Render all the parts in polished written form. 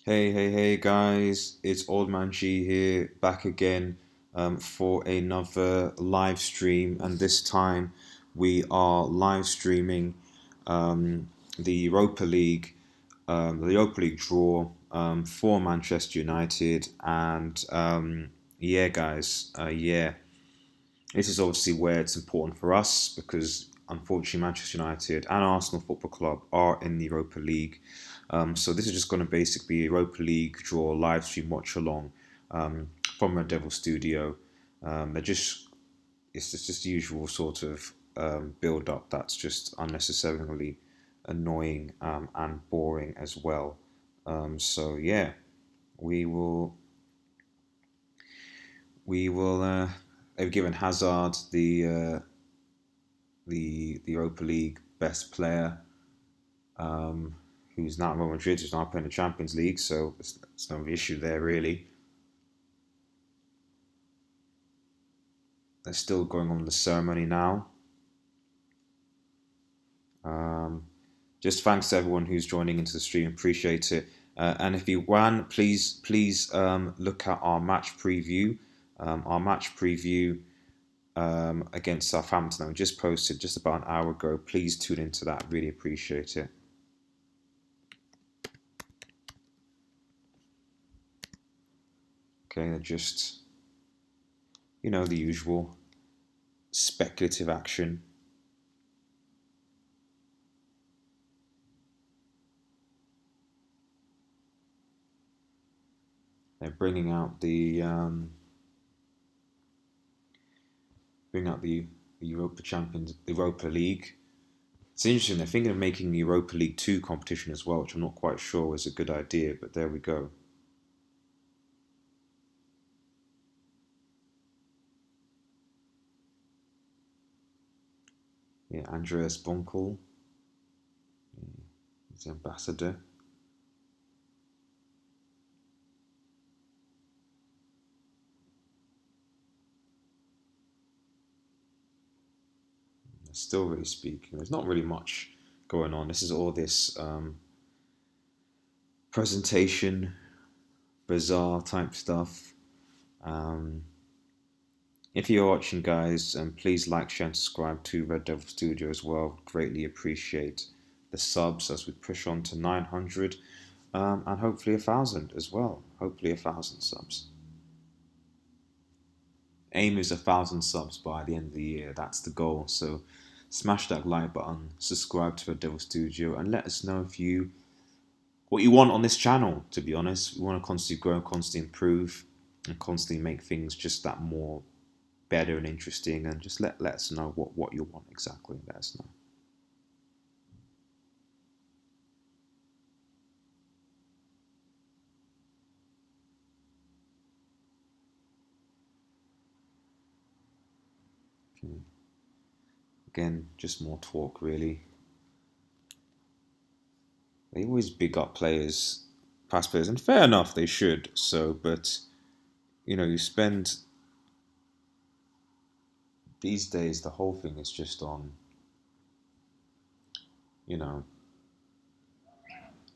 Hey guys, it's Old Man G here, back again for another live stream, and this time we are live streaming um, the Europa League, the Europa League draw for Manchester United, and yeah, guys, yeah, this is obviously where it's important for us because unfortunately Manchester United and Arsenal Football Club are in the Europa League. So this is just going to basically be a Europa League draw live stream watch along from Red Studio. They're just it's just the usual sort of build up that's just unnecessarily annoying and boring as well. So yeah, we will we will they've given Hazard the Europa League best player, um, who's now at Real Madrid, who's now playing the Champions League. So it's no issue there really. They're still going on with the ceremony now. Um, just thanks to everyone who's joining into the stream. Appreciate it. And if you want, please look at our match preview. Our match preview against Southampton that we just posted just about an hour ago. Please tune into that. Really appreciate it. Okay, just the usual speculative action. They're bringing out the Europa Champions, the Europa League. It's interesting. They're thinking of making the Europa League 2 competition as well, which I'm not quite sure is a good idea. But there we go. Yeah, Andreas Bonkel, he's the ambassador. They're still really speaking. There's not really much going on. This is all this presentation, bizarre type stuff. Um, if you're watching, guys, please like, share, and subscribe to Red Devil Studio as well. Greatly appreciate the subs as we push on to 900 and hopefully 1,000 as well. Hopefully 1,000 subs. Aim is 1,000 subs by the end of the year. That's the goal. So smash that like button, subscribe to Red Devil Studio, and let us know if you what you want on this channel. To be honest, we want to constantly grow, constantly improve, and constantly make things just that more better and interesting. And just let us know what you want exactly. Let us know. Okay. Again, just more talk really. They always big up players, past players, and fair enough, they should. So, but you spend these days the whole thing is just on you know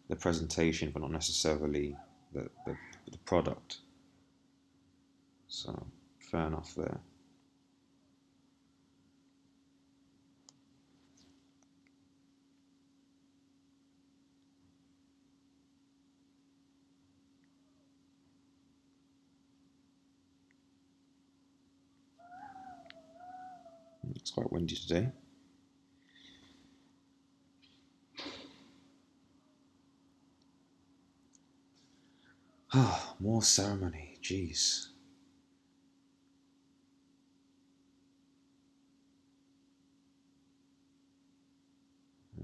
the presentation, but not necessarily the product. So fair enough there. It's quite windy today. Ah, more ceremony. Jeez.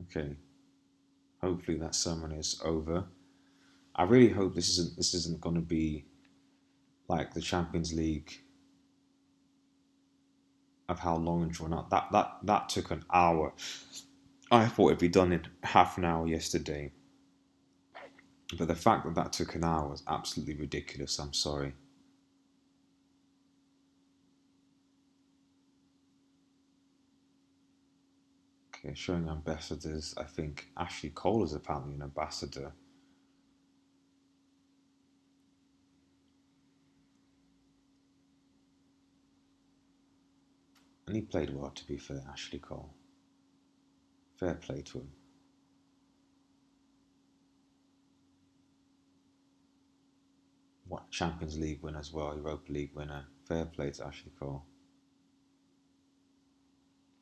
Okay. Hopefully that ceremony is over. I really hope this isn't going to be like the Champions League of how long and drawn out. That took an hour. I thought it'd be done in half an hour yesterday, but the fact that that took an hour is absolutely ridiculous. I'm sorry. Okay, showing ambassadors. I think Ashley Cole is apparently an ambassador. And he played well, to be fair, Ashley Cole. Fair play to him. What, Champions League winner as well, Europa League winner. Fair play to Ashley Cole.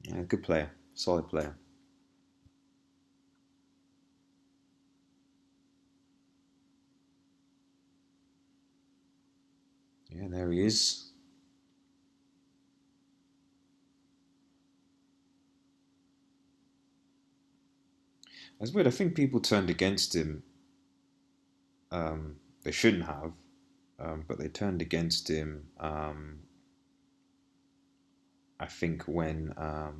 Yeah, good player. Solid player. Yeah, there he is. That's weird. I think people turned against him. They shouldn't have, but they turned against him. I think when I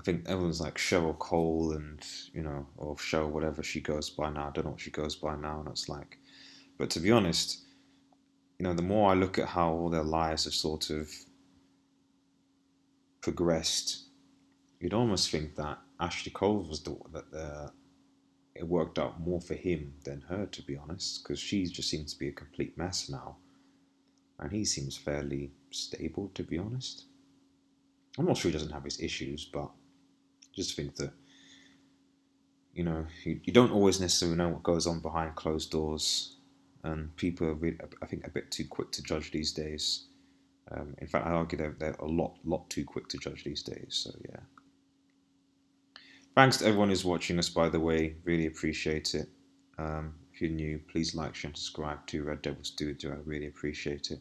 think everyone's like Cheryl Cole and or Cheryl whatever she goes by now. I don't know what she goes by now, and it's like. But to be honest, the more I look at how all their lives have sort of progressed, you'd almost think that Ashley Cole was that it worked out more for him than her, to be honest, because she just seems to be a complete mess now, and he seems fairly stable, to be honest. I'm not sure he doesn't have his issues, but I just think that you don't always necessarily know what goes on behind closed doors, and people are, I think, a bit too quick to judge these days. In fact, I argue they're a lot too quick to judge these days. So yeah. Thanks to everyone who's watching us, by the way. Really appreciate it. If you're new, please like, share, and subscribe to Red Devil Studio. I really appreciate it.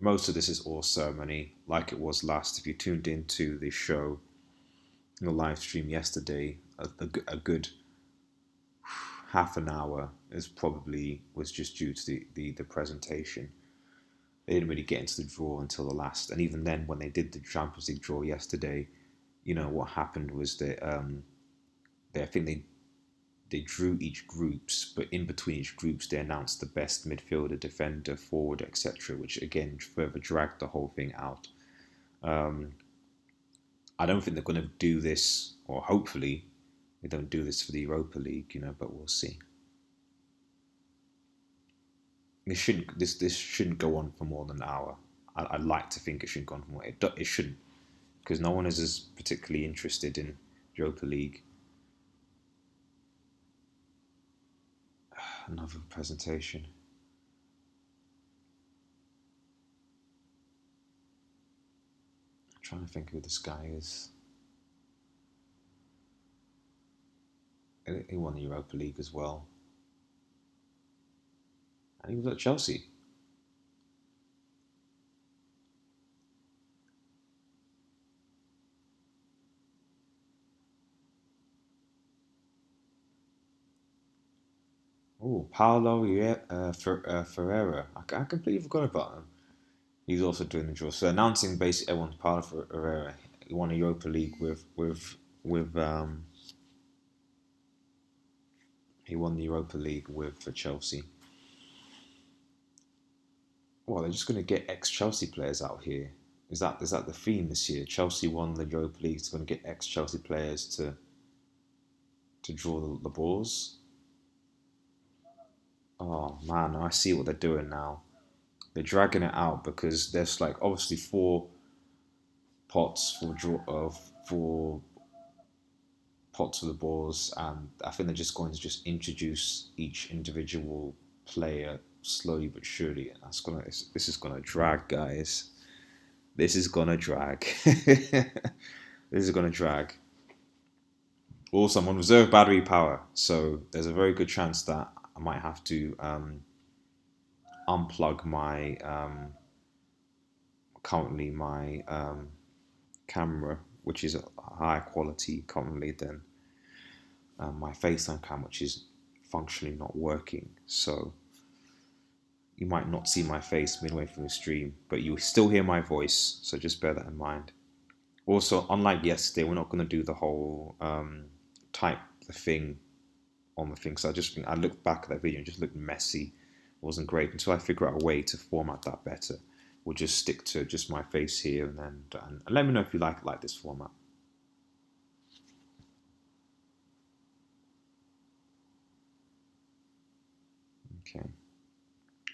Most of this is all ceremony, like it was last. If you tuned into the show, the live stream yesterday, a good half an hour was just due to the presentation. They didn't really get into the draw until the last, and even then, when they did the Champions League draw yesterday, what happened was that I think they drew each groups, but in between each groups they announced the best midfielder, defender, forward, etc., which again further dragged the whole thing out. I don't think they're going to do this, or hopefully they don't do this for the Europa League, but we'll see. This shouldn't go on for more than an hour. I'd like to think it shouldn't go on for more. It shouldn't, because no one is as particularly interested in Europa League. Another presentation. I'm trying to think who this guy is. He won the Europa League as well. And he was at Chelsea. Oh, Paulo Ferreira. I completely forgot about him. He's also doing the draw. So announcing basically everyone's Paulo Ferreira. He won a Europa League with he won the Europa League for Chelsea. Well, they're just going to get ex-Chelsea players out here. Is that the theme this year? Chelsea won the Europa League. It's going to get ex-Chelsea players to draw the balls. Oh man, I see what they're doing now. They're dragging it out because there's like obviously 4 pots for pots for the balls, and I think they're just going to just introduce each individual player slowly but surely, and this is gonna drag, guys. This is gonna drag. This is gonna drag. Also, I'm on reserve battery power, so there's a very good chance that I might have to unplug my currently my camera, which is a higher quality currently than my FaceTime cam, which is functionally not working. So you might not see my face midway through the stream, but you still hear my voice. So just bear that in mind. Also, unlike yesterday, we're not going to do the whole type the thing on the thing. So I looked back at that video and just looked messy. It wasn't great until I figure out a way to format that better. We'll just stick to just my face here, and let me know if you like this format. Okay.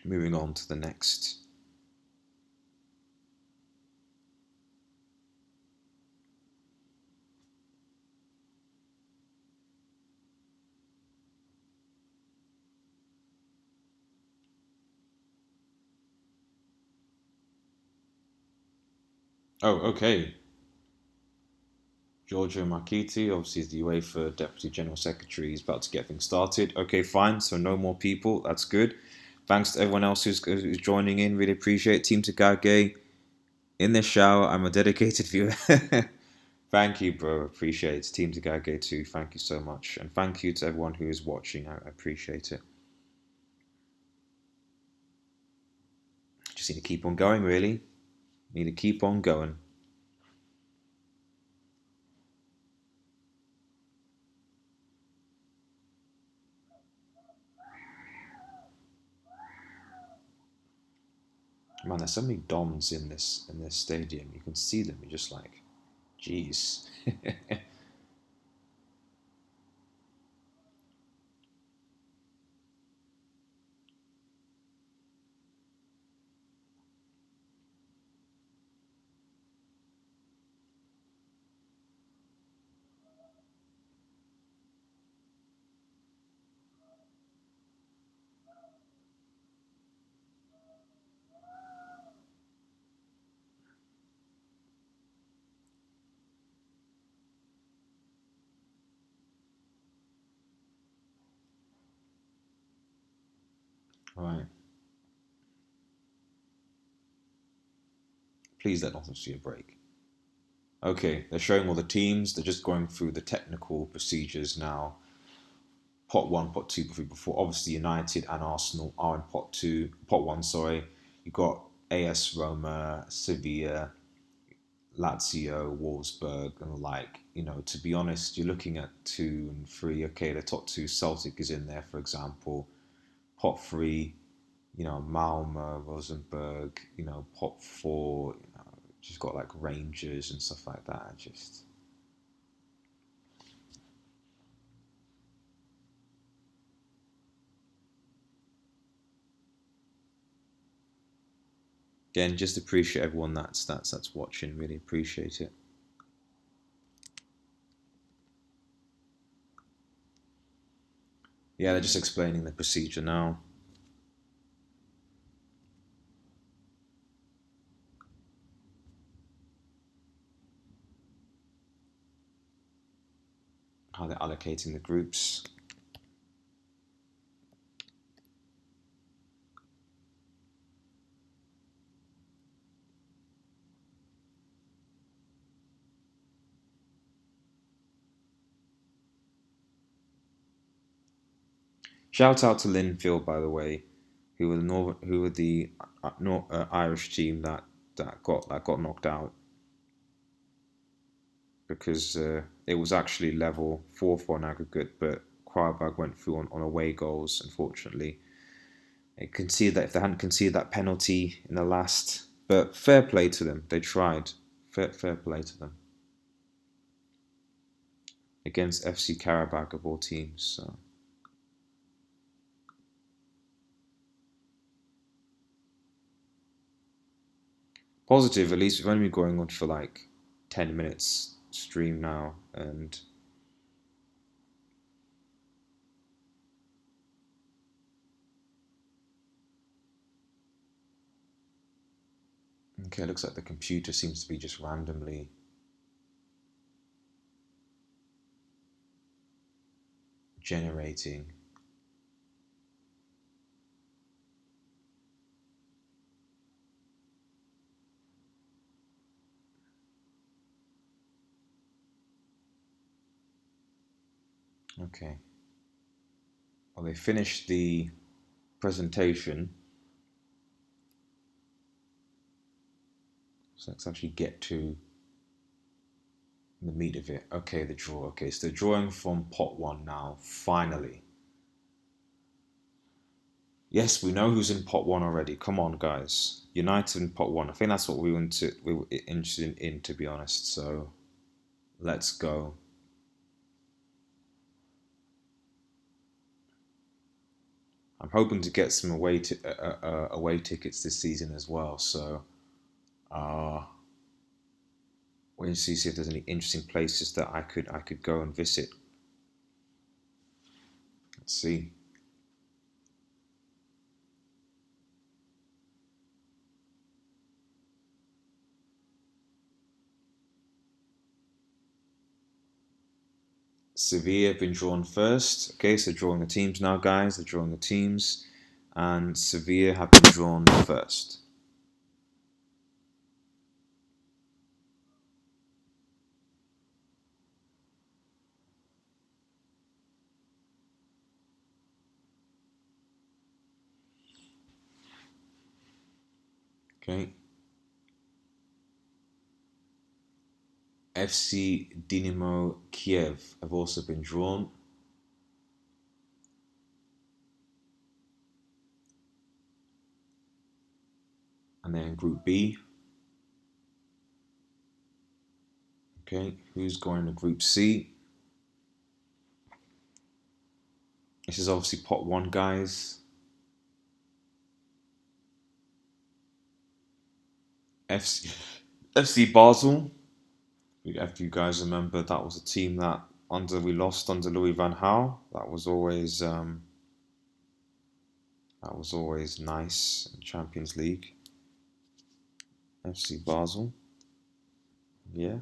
moving on to the next. Oh, okay. Giorgio Marchetti, obviously, is the UEFA Deputy General Secretary. He's about to get things started. Okay, fine. So no more people. That's good. Thanks to everyone else who's joining in. Really appreciate it. Team Takage in the shower. I'm a dedicated viewer. Thank you, bro. Appreciate it. Team Takage too. Thank you so much. And thank you to everyone who is watching. I appreciate it. Just need to keep on going, really. Need to keep on going. Man, there's so many DOMs in this stadium. You can see them. You're just like, jeez. Right. Please let nothing see a break. Okay, they're showing all the teams. They're just going through the technical procedures now. Pot 1, Pot 2, Pot 3, Pot 4. Obviously, United and Arsenal are in Pot 2, Pot 1, sorry. You've got AS Roma, Sevilla, Lazio, Wolfsburg, and the like. You know, to be honest, you're looking at 2 and 3. Okay, the top 2, Celtic is in there, for example. Pot 3, you know, Malmo, Rosenborg, you know, Pot 4, you know, just got like Rangers and stuff like that. Just again, just appreciate everyone that's watching. Really appreciate it. Yeah, they're just explaining the procedure now. How they're allocating the groups. Shout out to Linfield, by the way, who were the Irish team that got knocked out because it was actually level 4-4 on aggregate, but Quarberg went through on away goals. Unfortunately, they conceded that if they hadn't conceded that penalty in the last, but fair play to them. They tried. Fair play to them against FC Karabakh of all teams. So. Positive, at least we've only been going on for like 10 minutes stream now, and okay, it looks like the computer seems to be just randomly generating. Okay. Well, they finished the presentation. So let's actually get to the meat of it. Okay, the draw. Okay, so they're drawing from pot 1 now, finally. Yes, we know who's in pot 1 already. Come on, guys. United in pot 1. I think that's what we were interested in, to be honest. So let's go. I'm hoping to get some away tickets this season as well. So wait and see if there's any interesting places that I could go and visit. Let's see. Sevilla have been drawn first. Okay, so drawing the teams now, guys. They're drawing the teams. And Sevilla have been drawn first. Okay. FC Dynamo Kiev have also been drawn. And then Group B. Okay, who's going to Group C? This is obviously pot 1, guys. FC Basel. If you guys remember, that was a team that we lost under Louis van Gaal. That was always nice in Champions League. FC Basel. Yeah.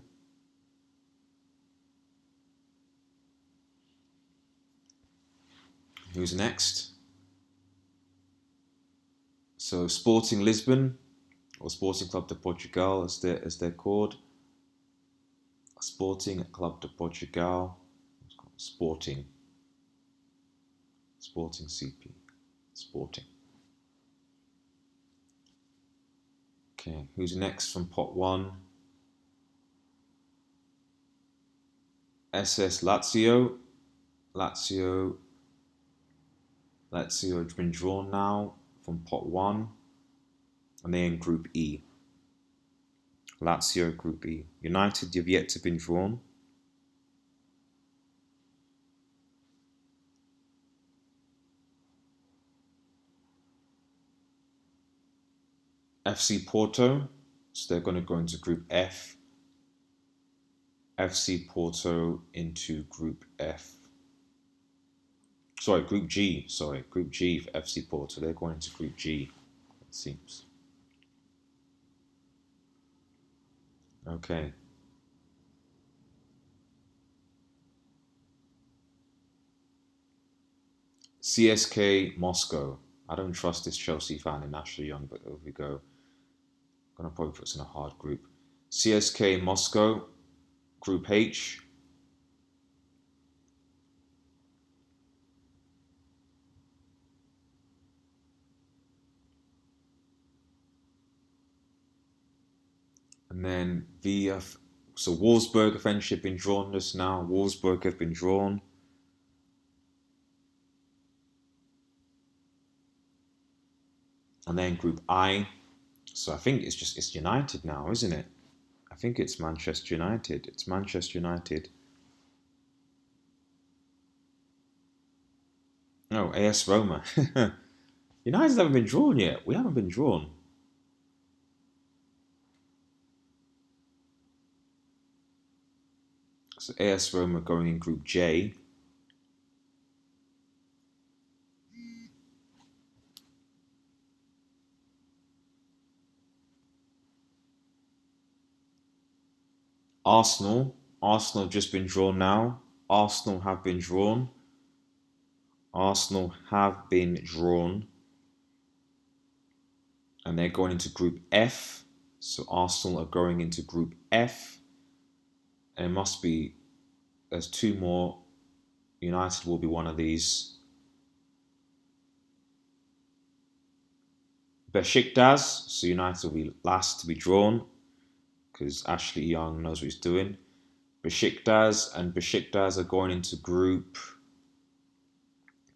Who's next? So Sporting Lisbon, or Sporting Club de Portugal as they're called. Sporting Club de Portugal. Sporting CP. Sporting. Okay, who's next from pot 1? SS Lazio. Lazio has been drawn now from pot 1. And they're in Group E. Lazio Group E. United have yet to be drawn. FC Porto, so they're going to go into Group F. FC Porto into Group F. Sorry, Group G. Sorry, Group G for FC Porto. They're going into Group G, it seems. Okay. CSKA Moscow. I don't trust this Chelsea fan in Ashley Young, but over we go. I'm going to probably put us in a hard group. CSKA Moscow, Group H. And then so Wolfsburg have eventually been drawn just now. Wolfsburg have been drawn. And then Group I. So I think it's United now, isn't it? I think it's Manchester United. It's Manchester United. No, AS Roma. United haven't been drawn yet. We haven't been drawn. So AS Roma going in Group J. Arsenal have just been drawn now. Arsenal have been drawn. And they're going into Group F. So Arsenal are going into Group F. And it must be, there's 2 more. United will be one of these. Besiktas, so United will be last to be drawn because Ashley Young knows what he's doing. Besiktas are going into Group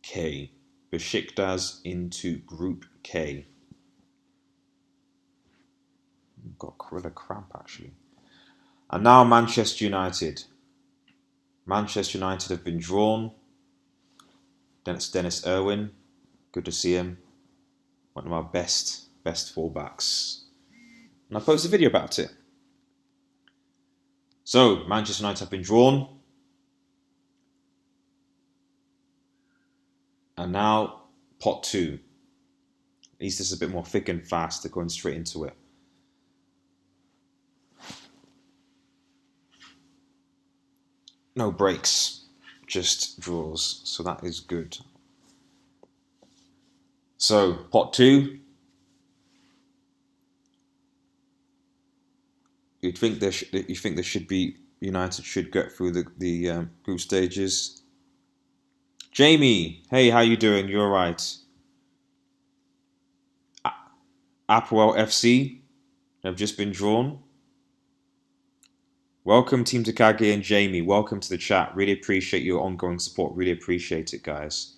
K. Besiktas into Group K. Got a cramp actually. And now Manchester United. Manchester United have been drawn. Then it's Dennis Irwin. Good to see him. One of our best fullbacks. And I posted a video about it. So, Manchester United have been drawn. And now, pot 2. At least this is a bit more thick and fast. They're going straight into it. No breaks. Just draws. So that is good. So, pot 2. You think there should be United should get through the group stages. Jamie, hey, how you doing? You alright? Apoel FC have just been drawn. Welcome Team Takagi and Jamie. Welcome to the chat. Really appreciate your ongoing support. Really appreciate it, guys.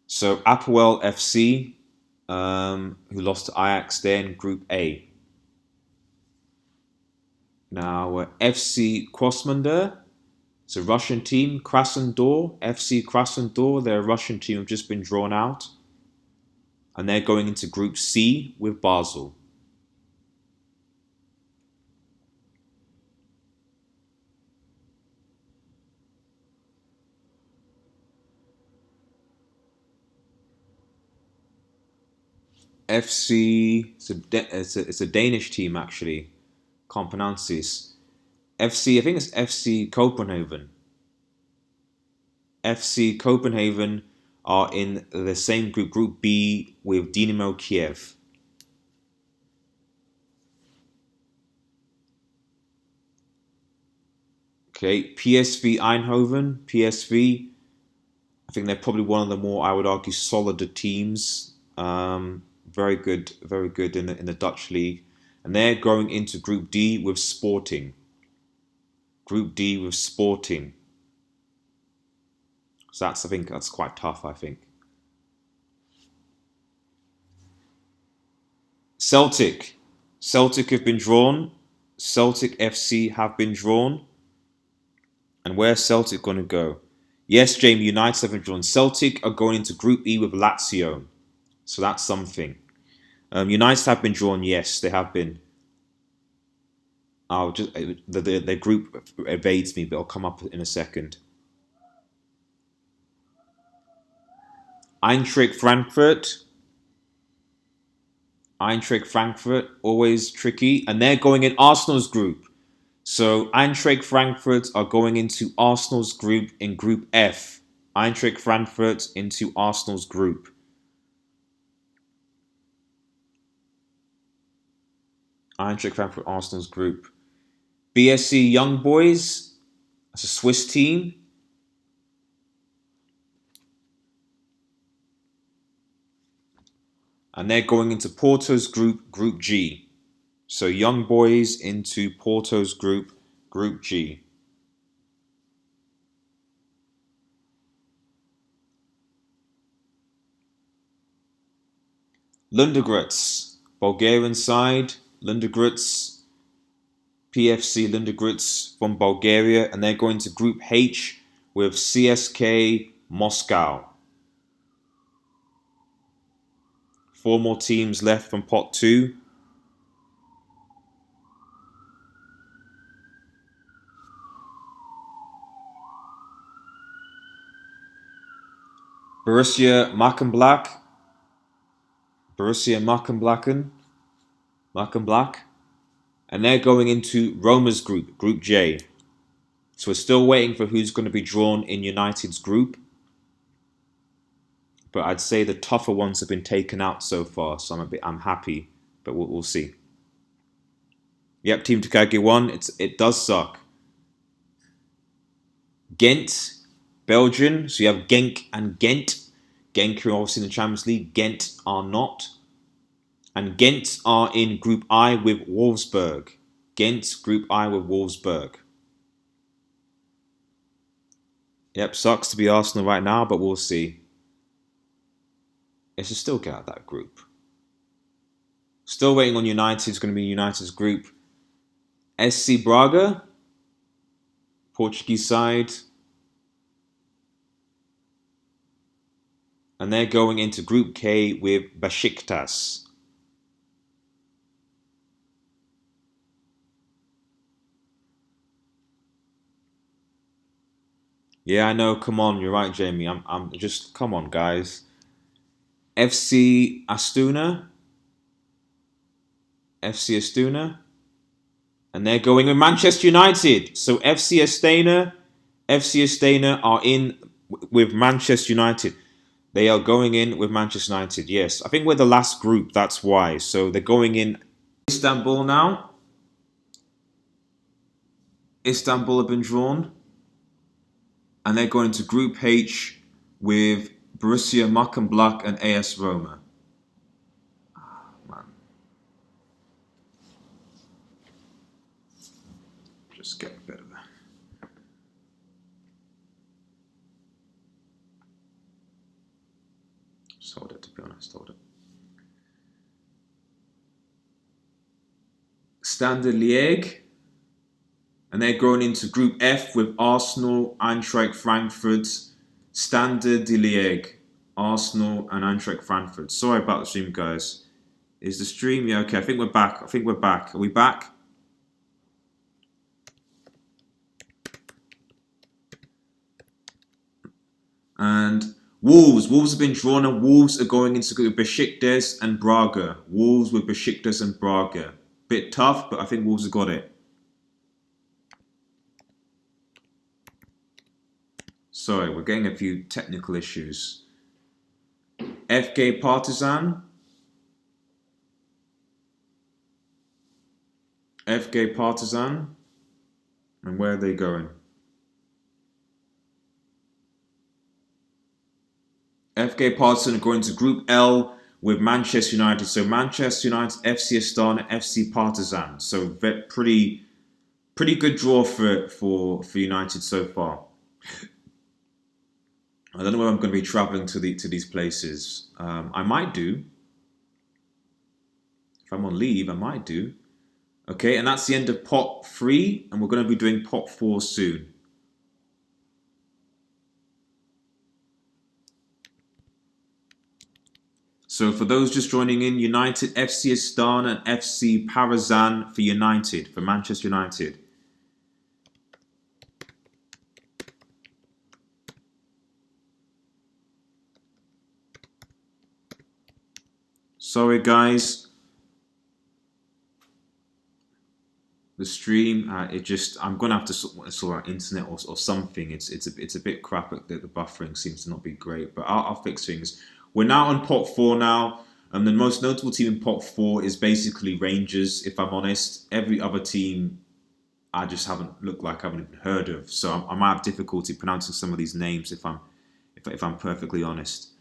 So Apoel FC, who lost to Ajax, they're in Group A. Now FC Krasnodar, it's a Russian team. Krasnodar, FC Krasnodar, they're a Russian team, have just been drawn out. And they're going into Group C with Basel. FC, it's a Danish team actually. Can't pronounce this. FC, I think it's FC Copenhagen. FC Copenhagen are in the same group, Group B, with Dynamo Kiev. Okay, PSV Eindhoven. PSV, I think they're probably one of the more, I would argue, solider teams. Very good in the Dutch league. And they're going into Group D with Sporting. Group D with Sporting. So I think that's quite tough, I think. Celtic. Celtic have been drawn. Celtic FC have been drawn. And where's Celtic going to go? Yes, Jamie, United have been drawn. Celtic are going into Group E with Lazio. So that's something. United have been drawn. Yes, they have been. The group evades me, but it'll come up in a second. Eintracht Frankfurt, always tricky. And they're going in Arsenal's group. So Eintracht Frankfurt are going into Arsenal's group in Group F. Eintracht Frankfurt into Arsenal's group. Eintracht Frankfurt, Arsenal's group. BSC Young Boys, that's a Swiss team. And they're going into Porto's group, Group G. So Young Boys into Porto's group, Group G. Lundergrutz, Bulgarian side. Lundergrutz, PFC Lundergrutz from Bulgaria. And they're going to Group H with CSKA Moscow. 4 more teams left from Pot 2. Borussia Mönchengladbach, and they're going into Roma's group, Group J. So we're still waiting for who's going to be drawn in United's group. But I'd say the tougher ones have been taken out so far, so I'm happy, but we'll see. Yep, Team Takagi won. It does suck. Ghent, Belgian. So you have Genk and Ghent. Genk are obviously in the Champions League. Ghent are not. And Ghent are in Group I with Wolfsburg. Ghent, Group I with Wolfsburg. Yep, sucks to be Arsenal right now, but we'll see. It should still get out of that group. Still waiting on United. It's going to be United's group. SC Braga, Portuguese side. and they're going into Group K with Besiktas. Yeah, I know. Come on, you're right, Jamie. I'm just come on, guys. FC Astuna, FC Astuna, and they're going with Manchester United. So FC Astana are in with Manchester United. They are going in with Manchester United. Yes, I think we're the last group. That's why. So they're going in Istanbul now. Istanbul have been drawn, and they're going to Group H with Borussia Mönchengladbach and AS Roma. Man. Just get a bit of that. Just hold it, to be honest. Hold it. Standard Liège. And they're going into Group F with Arsenal, Eintracht Frankfurt, Standard de Liège, Arsenal and Eintracht Frankfurt. Sorry about the stream, guys. Is the stream? Yeah, okay. I think we're back. Are we back? And Wolves have been drawn, and Wolves are going into Besiktas and Braga. Wolves with Besiktas and Braga. Bit tough, but I think Wolves have got it. Sorry, we're getting a few technical issues. FK Partizan. FK Partizan. And where are they going? FK Partizan are going to Group L with Manchester United. So Manchester United, FC Astana, FC Partizan. So pretty good draw for United so far. I don't know where I'm going to be travelling to these places. I might do. If I'm on leave, I might do. Okay, and that's the end of pot 3, and we're going to be doing pot 4 soon. So for those just joining in, United, FC Astana and FC Partizan for United, for Manchester United. Sorry, guys. The stream, I'm gonna have to sort out internet or something. It's a bit crap. The buffering seems to not be great, but I'll fix things. We're now on pot 4 now, and the most notable team in pot 4 is basically Rangers. If I'm honest, every other team I just haven't even heard of. So I might have difficulty pronouncing some of these names if I'm perfectly honest.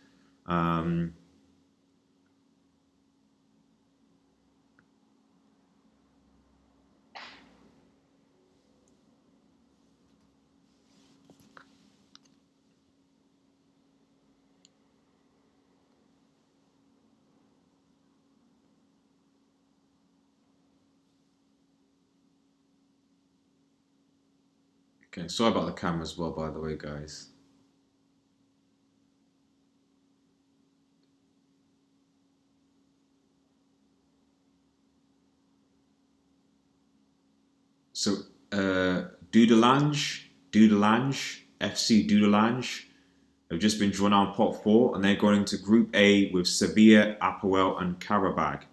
Okay, sorry about the camera as well, by the way, guys. So, Dudelange, FC Dudelange have just been drawn out pot 4, and they're going to Group A with Sevilla, Apoel, and Karabag.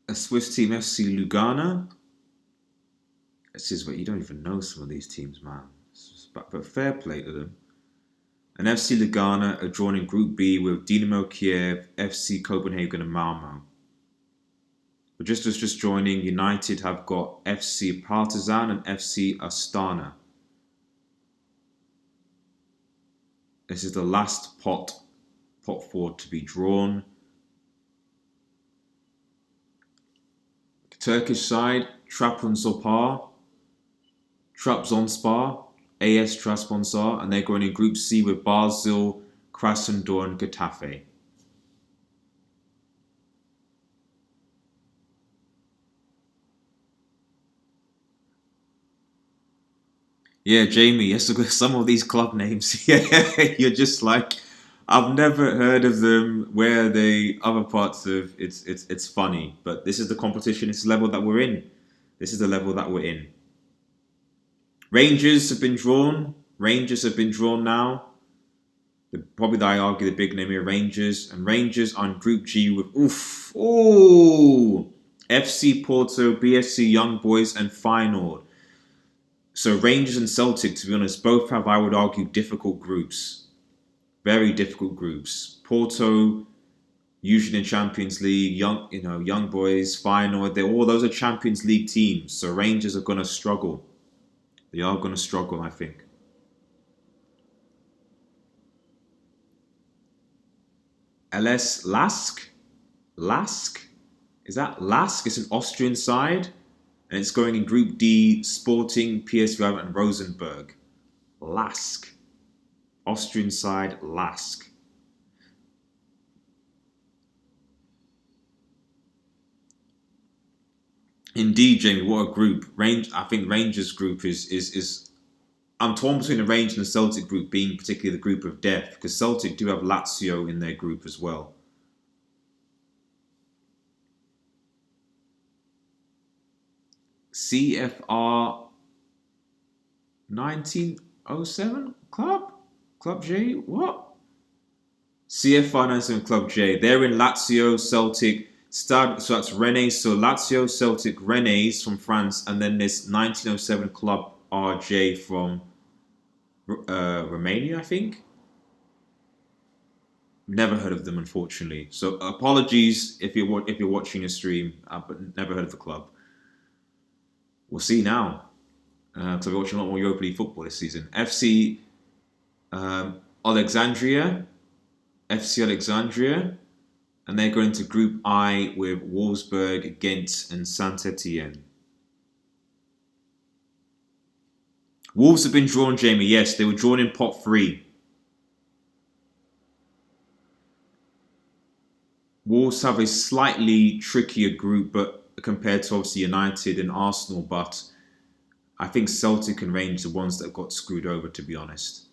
A Swiss team, FC Lugana. This is what you don't even know some of these teams, man. But fair play to them. And FC Lugana are drawn in Group B with Dynamo Kiev, FC Copenhagen, and Malmo. But just joining, United have got FC Partizan and FC Astana. This is the last pot 4 to be drawn. Turkish side, Trabzonspor, AS Trabzonspor, and they're going in Group C with Basel, Krasnodar, and Getafe. Yeah, Jamie, yes, some of these club names, yeah, you're just like, I've never heard of them. Where are they? Other parts of it's funny, but this is the competition. It's the level that we're in. This is the level that we're in. Rangers have been drawn. Rangers have been drawn now. Probably, I argue, the big name here, Rangers. And Rangers on Group G with FC Porto, BSC Young Boys, and Feyenoord. So Rangers and Celtic, to be honest, both have, I would argue, difficult groups. Very difficult groups. Porto, usually in Champions League, Young Boys, Feyenoord, those are Champions League teams. So Rangers are going to struggle. They are going to struggle, I think. LS Lask? Is that Lask? It's an Austrian side. And it's going in Group D, Sporting, PSV and Rosenborg. Lask. Austrian side, Lask. Indeed, Jamie, what a group. I think Rangers group is I'm torn between the Rangers and the Celtic group being particularly the group of death, because Celtic do have Lazio in their group as well. CFR 1907 Club J, what? CFR 1907 Club J. They're in Lazio, Celtic, so that's Rennes. So Lazio, Celtic, Rennes from France, and then this 1907 Club RJ from Romania, I think. Never heard of them, unfortunately. So apologies if you're watching a stream, but never heard of the club. We'll see now. Because we're watching a lot more Europa League football this season. FC Alexandria, and they're going to Group I with Wolfsburg, Ghent, and Saint-Etienne. Wolves have been drawn, Jamie. Yes, they were drawn in pot 3. Wolves have a slightly trickier group, but compared to obviously United and Arsenal, but I think Celtic and Rangers are ones that got screwed over, to be honest.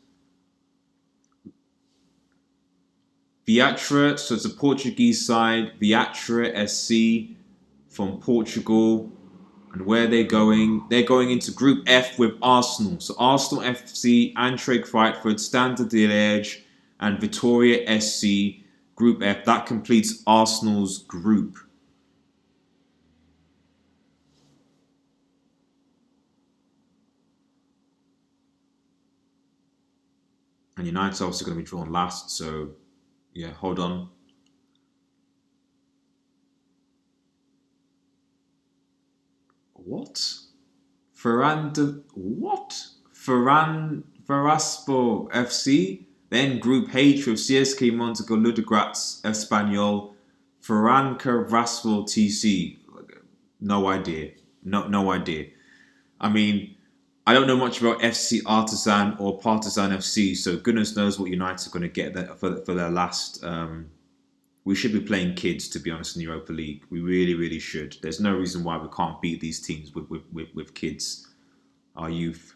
Viatra, so it's a Portuguese side. Viatra SC from Portugal. And where are they going? They're going into Group F with Arsenal. So Arsenal FC, Eintracht Frankfurt, Standard de Liège, and Vitória SC. Group F. That completes Arsenal's group. And United's obviously going to be drawn last, so yeah, hold on. What? Ferraspo FC. Then Group H with CSKA Montego, Ludogorets, Espanyol, Ferencváros TC. No idea. No idea. I mean, I don't know much about FC Artisan or Partizan FC, so goodness knows what United are going to get for their last. We should be playing kids, to be honest, in the Europa League. We really, really should. There's no reason why we can't beat these teams with kids, our youth.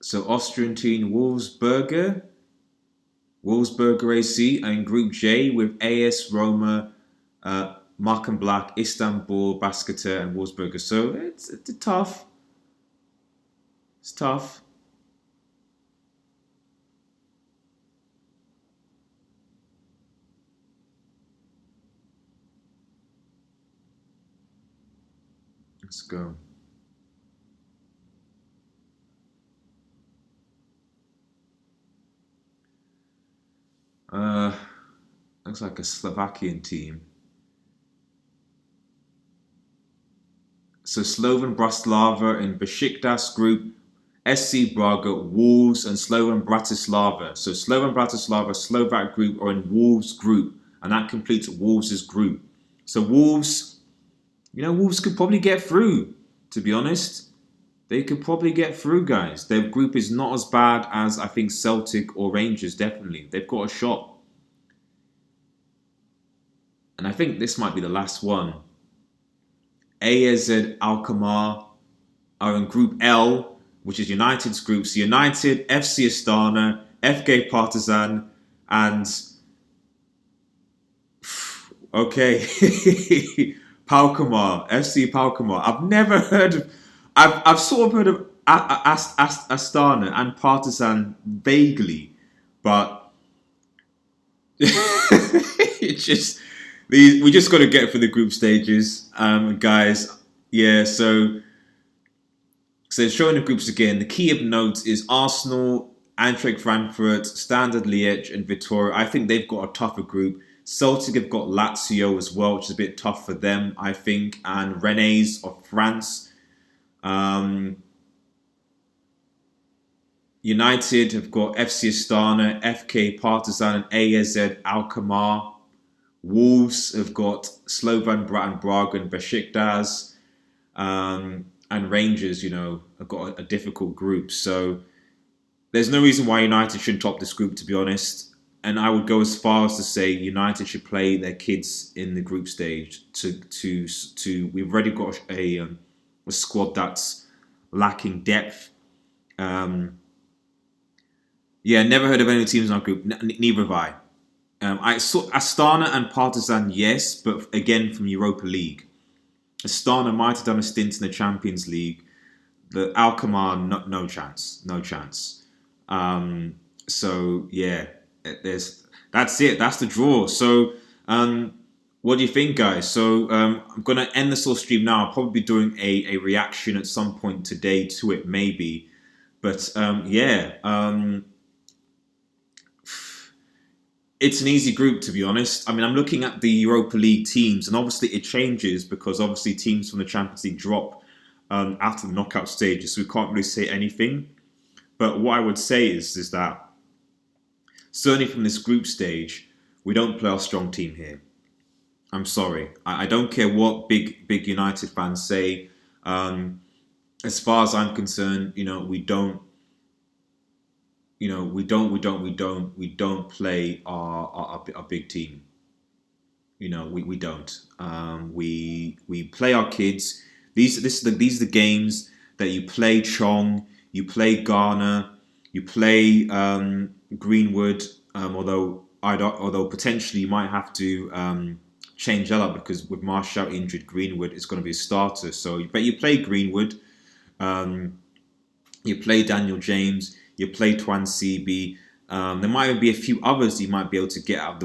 So Austrian team Wolfsburger AC, and Group J with AS Roma, Marken Black, Istanbul, Basketball, and Wolfsburger. So it's tough. It's tough. Let's go. Looks like a Slovakian team. So Slovan Bratislava in Besiktas group, SC Braga, Wolves, and Slovan Bratislava. So Slovan Bratislava, Slovak group are in Wolves group, and that completes Wolves' group. So Wolves, Wolves could probably get through, to be honest. They could probably get through, guys. Their group is not as bad as, I think, Celtic or Rangers, definitely. They've got a shot. And I think this might be the last one. AZ Alkmaar are in Group L, which is United's group. So United, FC Astana, FK Partizan, and okay, Palkamar, FC Palkamar. I've never heard of. I've sort of heard of Astana and Partizan vaguely, but it's just we just got to get for the group stages, guys. Yeah, so showing the groups again. The Kiev note is Arsenal, Eintracht Frankfurt, Standard Liège, and Vitória. I think they've got a tougher group. Celtic have got Lazio as well, which is a bit tough for them, I think. And Rennes of France. United have got FC Astana, FK Partizan, and AZ Alkmaar. Wolves have got Slovan Braga and Besiktas. And Rangers, have got a difficult group. So there's no reason why United shouldn't top this group, to be honest. And I would go as far as to say United should play their kids in the group stage. We've already got a squad that's lacking depth. Never heard of any teams in our group. Neither have I. I saw Astana and Partizan, yes, but again from Europa League. Astana might have done a stint in the Champions League. The Alkmaar, no chance. So yeah, that's it. That's the draw. So what do you think, guys? So I'm gonna end this little stream now. I'll probably be doing a reaction at some point today to it, maybe. But it's an easy group, to be honest. I mean, I'm looking at the Europa League teams, and obviously it changes because obviously teams from the Champions League drop after the knockout stages, so we can't really say anything. But what I would say is that certainly from this group stage, we don't play our strong team here. I'm sorry. I don't care what big United fans say. As far as I'm concerned, we don't. We don't play our big team. We don't. We play our kids. These are the games that you play Chong, you play Ghana, you play Greenwood. Although potentially you might have to change that up because with Martial injured, Greenwood is going to be a starter. So, but you play Greenwood, you play Daniel James. You play Twan CB. There might even be a few others you might be able to get out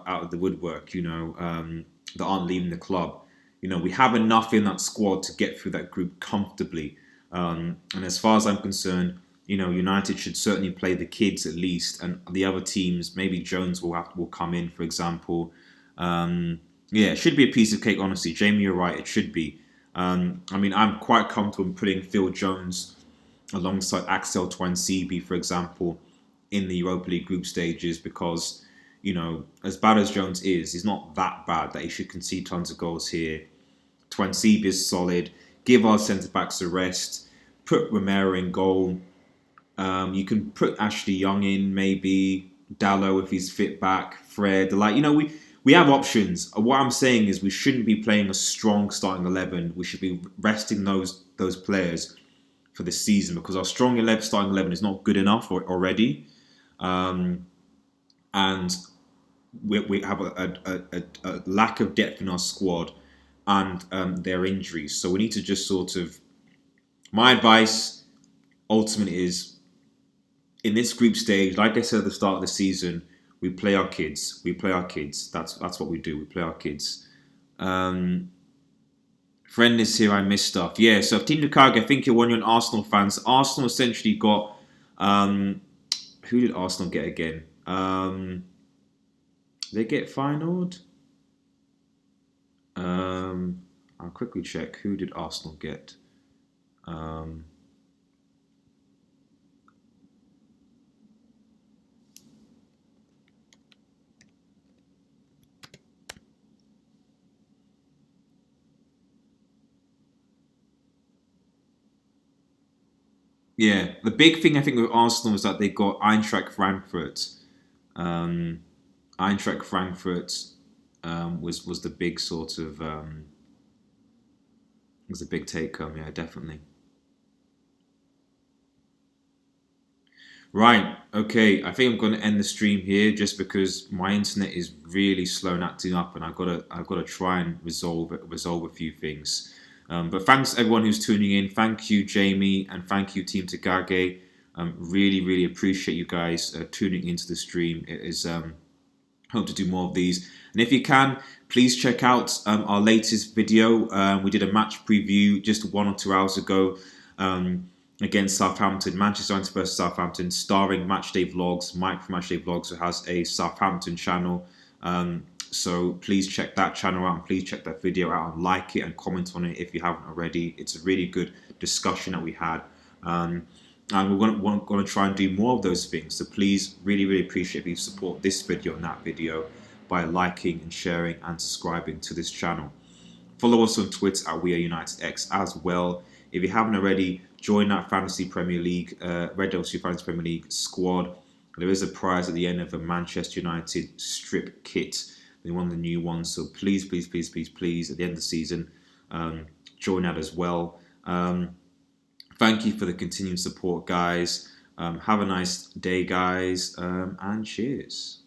of the woodwork, that aren't leaving the club. We have enough in that squad to get through that group comfortably. And as far as I'm concerned, United should certainly play the kids at least, and the other teams, maybe Jones will come in, for example. It should be a piece of cake, honestly. Jamie, you're right. It should be. I'm quite comfortable in putting Phil Jones alongside Axel Twan-Sebi, for example, in the Europa League group stages because, as bad as Jones is, he's not that bad that he should concede tons of goals here. Twan-Sebi is solid. Give our centre-backs a rest. Put Romero in goal. You can put Ashley Young in, maybe. Dallo if he's fit back. Fred. We have options. What I'm saying is we shouldn't be playing a strong starting 11. We should be resting those players for this season because our strong starting 11 is not good enough already, and we have a lack of depth in our squad and their injuries. So we need to just sort of. My advice ultimately is in this group stage, like I said at the start of the season, we play our kids. That's what we do. We play our kids. Friend is here, I missed stuff. Yeah, so Team Nukage, I think you're one of your Arsenal fans. Arsenal essentially got... who did Arsenal get again? They get finaled? I'll quickly check. Who did Arsenal get? Yeah, the big thing I think with Arsenal is that they got Eintracht Frankfurt. Um, Eintracht Frankfurt was the big sort of was a big take home. Yeah, definitely. Right. Okay. I think I'm going to end the stream here just because my internet is really slow and acting up, and I've got to try and resolve a few things. But thanks everyone who's tuning in. Thank you, Jamie, and thank you, Team Tagage. Really appreciate you guys tuning into the stream. It is hope to do more of these. And if you can, please check out our latest video. We did a match preview just 1 or 2 hours ago against Southampton, Manchester United versus Southampton, starring Matchday Vlogs. Mike from Matchday Vlogs, who has a Southampton channel. So please check that channel out and please check that video out and like it and comment on it if you haven't already. It's a really good discussion that we had. And we're going to try and do more of those things. So please, really appreciate if you support this video and that video by liking and sharing and subscribing to this channel. Follow us on Twitter at WeAreUnitedX as well. If you haven't already, join that Fantasy Premier League, Red Devils Fantasy Premier League squad. There is a prize at the end of a Manchester United strip kit. They one of the new ones. So please, at the end of the season, join that as well. Thank you for the continued support, guys. Have a nice day, guys, and cheers.